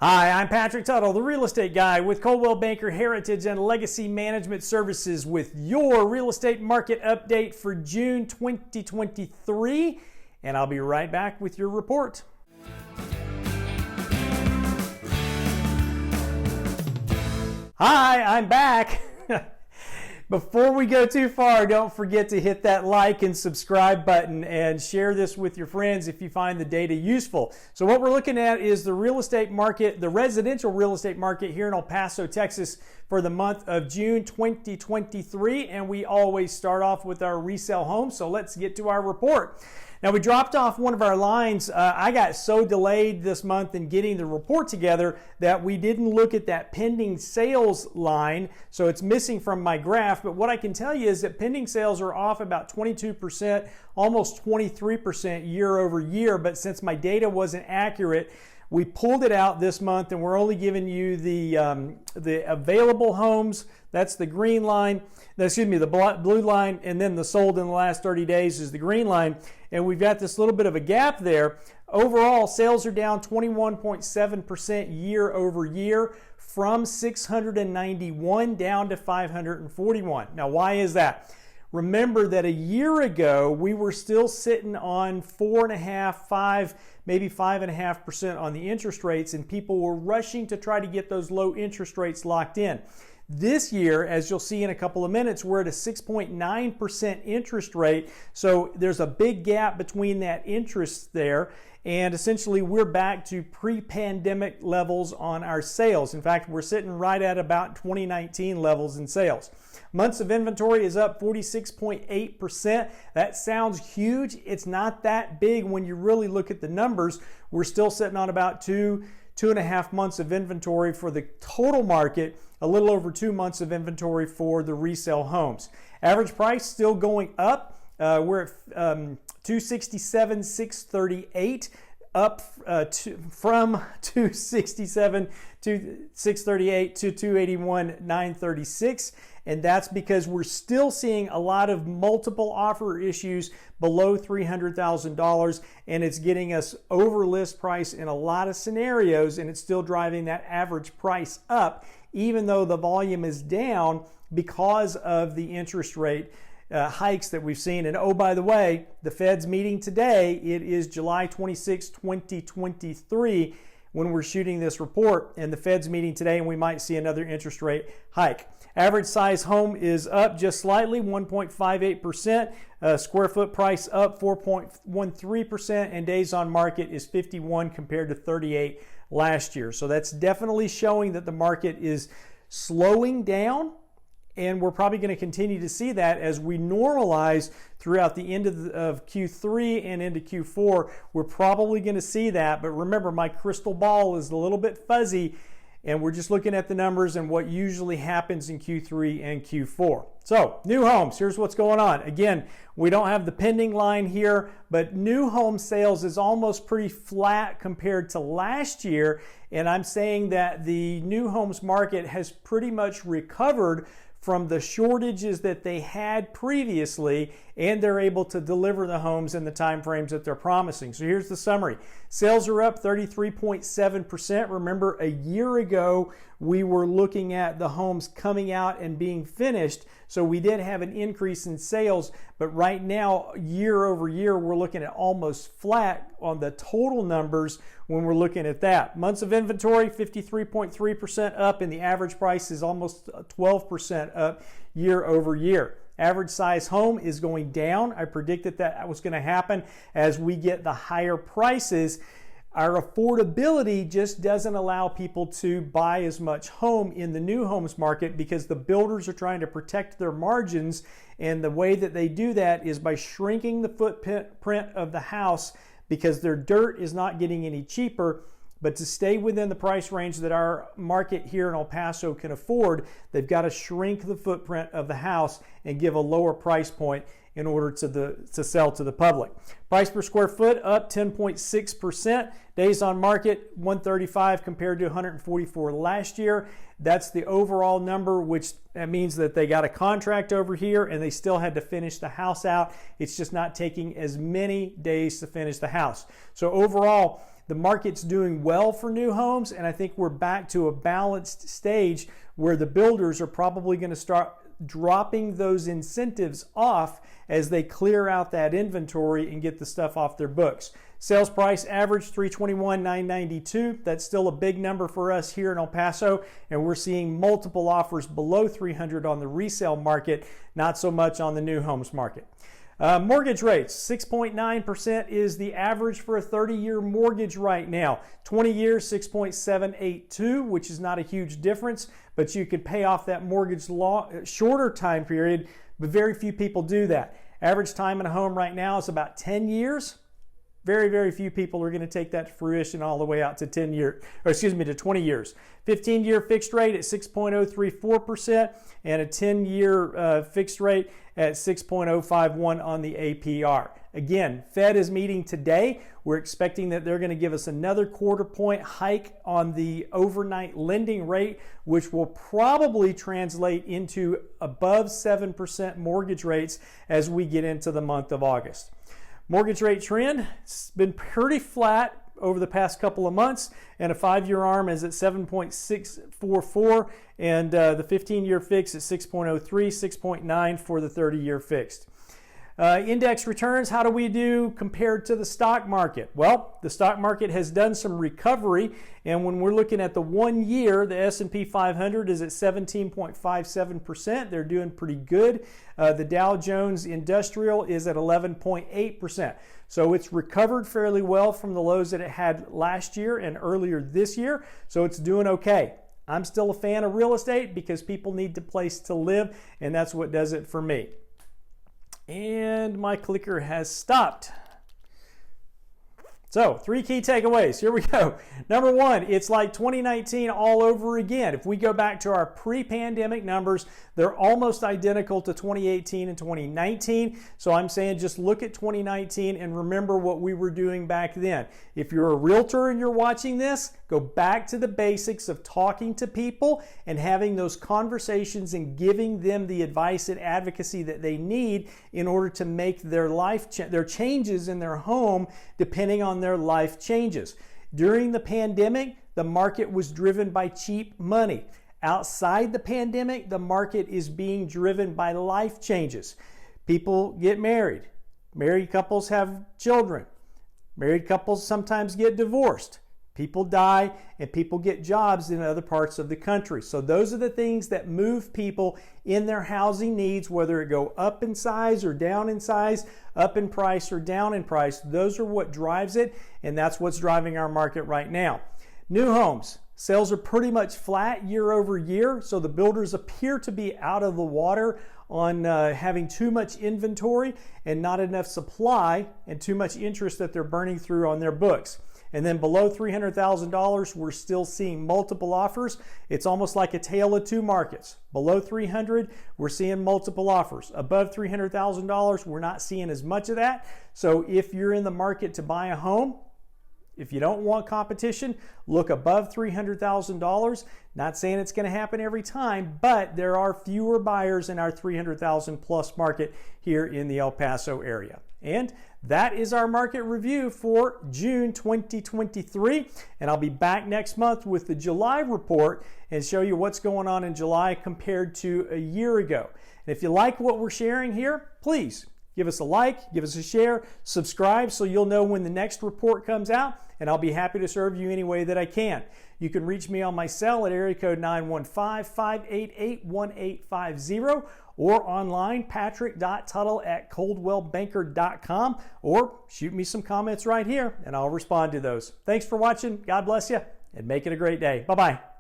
Hi, I'm Patrick Tuttle, the real estate guy with Coldwell Banker Heritage and Legacy Management Services with your real estate market update for June 2023. And I'll be right back with your report. Hi, I'm back. Before we go too far, don't forget to hit that like and subscribe button and share this with your friends if you find the data useful. So what we're looking at is the real estate market, the residential real estate market here in El Paso, Texas for the month of June 2023. And we always start off with our resale home. So let's get to our report. Now we dropped off one of our lines. I got so delayed this month in getting the report together that we didn't look at that pending sales line. So it's missing from my graph. But what I can tell you is that pending sales are off about 22%, almost 23% year over year. But since my data wasn't accurate, we pulled it out this month and we're only giving you the available homes. That's the green line, the blue line, and then the sold in the last 30 days is the green line. And we've got this little bit of a gap there. Overall, sales are down 21.7% year over year from 691 down to 541. Now, why is that? Remember that a year ago, we were still sitting on 4.5%, 5%, maybe 5.5% on the interest rates, and people were rushing to try to get those low interest rates locked in. This year, as you'll see in a couple of minutes, we're at a 6.9% interest rate. So there's a big gap between that interest there. And essentially, we're back to pre-pandemic levels on our sales. In fact, we're sitting right at about 2019 levels in sales. Months of inventory is up 46.8%. That sounds huge. It's not that big when you really look at the numbers. We're still sitting on about 2.5 months of inventory for the total market, a little over 2 months of inventory for the resale homes. Average price still going up. We're at $267,638, up from $267,638 to $281,936. And that's because we're still seeing a lot of multiple offer issues below $300,000, and it's getting us over list price in a lot of scenarios, and it's still driving that average price up, even though the volume is down because of the interest rate hikes that we've seen. And oh, by the way, the Fed's meeting today. It is July 26, 2023 when we're shooting this report, and the Fed's meeting today, and we might see another interest rate hike. Average size home is up just slightly, 1.58%. Square foot price up 4.13%, and days on market is 51 compared to 38 last year. So that's definitely showing that the market is slowing down. And we're probably going to continue to see that as we normalize throughout the end of Q3 and into Q4. We're probably going to see that. But remember, my crystal ball is a little bit fuzzy, and we're just looking at the numbers and what usually happens in Q3 and Q4. So, new homes, here's what's going on. Again, we don't have the pending line here, but new home sales is almost pretty flat compared to last year. And I'm saying that the new homes market has pretty much recovered from the shortages that they had previously, and they're able to deliver the homes in the time frames that they're promising. So here's the summary. Sales are up 33.7%. Remember, a year ago, we were looking at the homes coming out and being finished. So we did have an increase in sales, but right now, year over year, we're looking at almost flat on the total numbers when we're looking at that. Months of inventory, 53.3% up, and the average price is almost 12% up year over year. Average size home is going down. I predicted that was going to happen as we get the higher prices. Our affordability just doesn't allow people to buy as much home in the new homes market because the builders are trying to protect their margins, and the way that they do that is by shrinking the footprint of the house because their dirt is not getting any cheaper. But to stay within the price range that our market here in El Paso can afford, they've got to shrink the footprint of the house and give a lower price point in order to sell to the public. Price per square foot up 10.6%. Days on market 135 compared to 144 last year. That's the overall number, which means that they got a contract over here and they still had to finish the house out. It's just not taking as many days to finish the house. So overall, the market's doing well for new homes, and I think we're back to a balanced stage where the builders are probably going to start dropping those incentives off as they clear out that inventory and get the stuff off their books. Sales price average $321,992. That's still a big number for us here in El Paso, and we're seeing multiple offers below $300 on the resale market, not so much on the new homes market. Mortgage rates, 6.9% is the average for a 30-year mortgage right now. 20 years, 6.782, which is not a huge difference, but you could pay off that mortgage shorter time period, but very few people do that. Average time in a home right now is about 10 years. Very, very few people are going to take that to fruition all the way out to 20 years. 15-year fixed rate at 6.034% and a 10-year fixed rate at 6.051 on the APR. Again, Fed is meeting today. We're expecting that they're going to give us another quarter-point hike on the overnight lending rate, which will probably translate into above 7% mortgage rates as we get into the month of August. Mortgage rate trend, it's been pretty flat over the past couple of months, and a 5-year ARM is at 7.644, and the 15-year fixed at 6.03, 6.9 for the 30-year fixed. Index returns, how do we do compared to the stock market? Well, the stock market has done some recovery, and when we're looking at the 1 year, the S&P 500 is at 17.57%. They're doing pretty good. The Dow Jones Industrial is at 11.8%. So it's recovered fairly well from the lows that it had last year and earlier this year, so it's doing okay. I'm still a fan of real estate because people need a place to live, and that's what does it for me. And my clicker has stopped. So 3 key takeaways. Here we go. Number 1, it's like 2019 all over again. If we go back to our pre-pandemic numbers, they're almost identical to 2018 and 2019. So I'm saying just look at 2019 and remember what we were doing back then. If you're a realtor and you're watching this, go back to the basics of talking to people and having those conversations and giving them the advice and advocacy that they need in order to make their their changes in their home depending on their life changes. During the pandemic, the market was driven by cheap money. Outside the pandemic, the market is being driven by life changes. People get married. Married couples have children. Married couples sometimes get divorced. People die and people get jobs in other parts of the country. So those are the things that move people in their housing needs, whether it go up in size or down in size, up in price or down in price. Those are what drives it, and that's what's driving our market right now. New homes. Sales are pretty much flat year over year, so the builders appear to be out of the water on having too much inventory and not enough supply and too much interest that they're burning through on their books. And then below $300,000, we're still seeing multiple offers. It's almost like a tale of two markets. Below $300,000, we're seeing multiple offers. Above $300,000, we're not seeing as much of that. So if you're in the market to buy a home, if you don't want competition, look above $300,000. Not saying it's going to happen every time, but there are fewer buyers in our $300,000 plus market here in the El Paso area. And that is our market review for June 2023. And I'll be back next month with the July report and show you what's going on in July compared to a year ago. And if you like what we're sharing here, please give us a like, give us a share, subscribe so you'll know when the next report comes out, and I'll be happy to serve you any way that I can. You can reach me on my cell at area code 915-588-1850 or online, patrick.tuttle@coldwellbanker.com, or shoot me some comments right here and I'll respond to those. Thanks for watching. God bless you and make it a great day. Bye-bye.